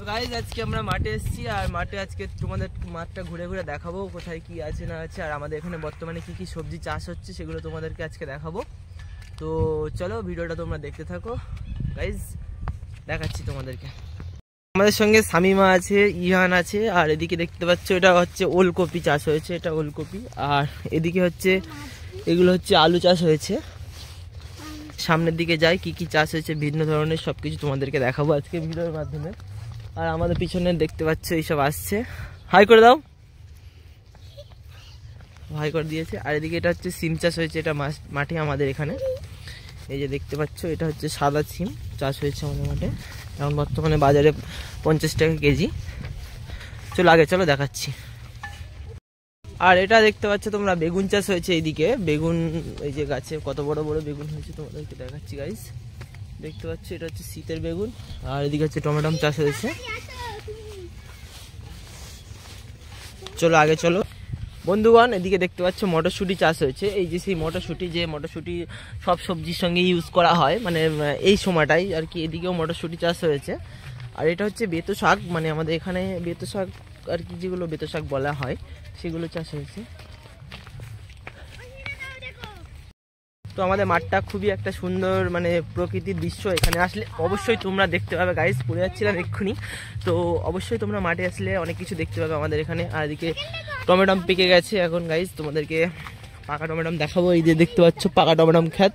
Guys আজকে আমরা মাঠে এসেছি আর মাঠে আজকে তোমাদের মাঠটা ঘুরে ঘুরে দেখাবো কোথায় কি আছে না আছে আর আমাদের এখানে বর্তমানে কি কি সবজি চাষ হচ্ছে সেগুলো তোমাদেরকে আজকে দেখাবো। তো চলো ভিডিওটা তোমরা দেখতে থাকো গাইজ, দেখাচ্ছি তোমাদেরকে। আমাদের সঙ্গে শামিমা আছে, ইহান আছে, আর এদিকে দেখতে পাচ্ছ এটা হচ্ছে ওলকপি চাষ হয়েছে, এটা ওলকপি। আর এদিকে হচ্ছে এগুলো হচ্ছে আলু চাষ হয়েছে। সামনের দিকে যাই কি কি চাষ হয়েছে ভিন্ন ধরনের সবকিছু তোমাদেরকে দেখাবো আজকে ভিডিওর মাধ্যমে। আর আমাদের পিছনে দেখতে পাচ্ছ এইসব আসছে, হাই করে দাও, হাই করে দিয়েছে। আর এদিকে এটা হচ্ছে সিম চাষ হয়েছে, এটা মাঠে আমাদের এখানে এই যে দেখতে পাচ্ছ এটা হচ্ছে সাদা সিম চাষ হয়েছে আমাদের মাঠে, এখন বর্তমানে বাজারে 50 টাকা কেজি। চলো আগে চলো দেখাচ্ছি। আর এটা দেখতে পাচ্ছ তোমরা বেগুন চাষ হয়েছে এইদিকে, বেগুন এই যে গাছে কত বড় বড় বেগুন হয়েছে তোমাদেরকে দেখাচ্ছি গাইস, দেখতে পাচ্ছ এটা হচ্ছে শীতের বেগুন। আর এদিকে হচ্ছে টমেটো চাষ হয়েছে। চলো আগে চলো বন্ধুগণ, এদিকে দেখতে পাচ্ছ মটরশুঁটি চাষ হয়েছে। এই যে সেই মটরশুঁটি, যে মটরশুঁটি সব সবজির সঙ্গে ইউজ করা হয় মানে এই সময়টাই আর কি, এদিকেও মটরশুঁটি চাষ হয়েছে। আর এটা হচ্ছে বেতো শাক, মানে আমাদের এখানে বেতো শাক আর কি, যেগুলো বেতো শাক বলা হয় সেগুলো চাষ হয়েছে। তো আমাদের মাঠটা খুবই একটা সুন্দর মানে প্রকৃতির দৃশ্য, এখানে আসলে অবশ্যই তোমরা দেখতে পাবে গাইস, পড়ে যাচ্ছিলাম এক্ষুনি। তো অবশ্যই তোমরা মাঠে আসলে অনেক কিছু দেখতে পাবে আমাদের এখানে। আর এদিকে টমেটো পেকে গেছে এখন গাইস, তোমাদেরকে পাকা টমেটো দেখাবো। এই যে দেখতে পাচ্ছ পাকা টমেটো ক্ষেত,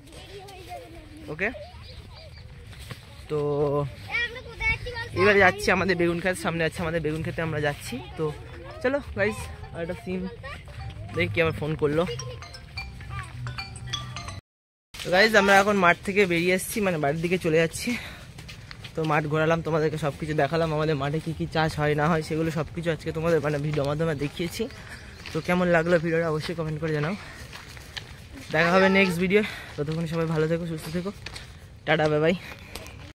ওকে। তো এবারে যাচ্ছি আমাদের বেগুন ক্ষেত, সামনে আছে আমাদের বেগুন ক্ষেতে আমরা যাচ্ছি। তো চলো গাইস, আর একটা সিম দেখি আবার ফোন করলো। তো গাইজ আমরা এখন মাঠ থেকে বেরিয়ে এসেছি, মানে বাড়ির দিকে চলে যাচ্ছি। তো মাঠ ঘোরালাম, তোমাদেরকে সব কিছু দেখালাম, আমাদের মাঠে কি কি চাষ হয় না হয় সেগুলো সব কিছু আজকে তোমাদের মানে ভিডিওর মাধ্যমে দেখিয়েছি। তো কেমন লাগলো ভিডিওটা অবশ্যই কমেন্ট করে জানাও। দেখা হবে নেক্সট ভিডিও, ততক্ষণ সবাই ভালো থেকো, সুস্থ থেকো, টাটা বাই বাই।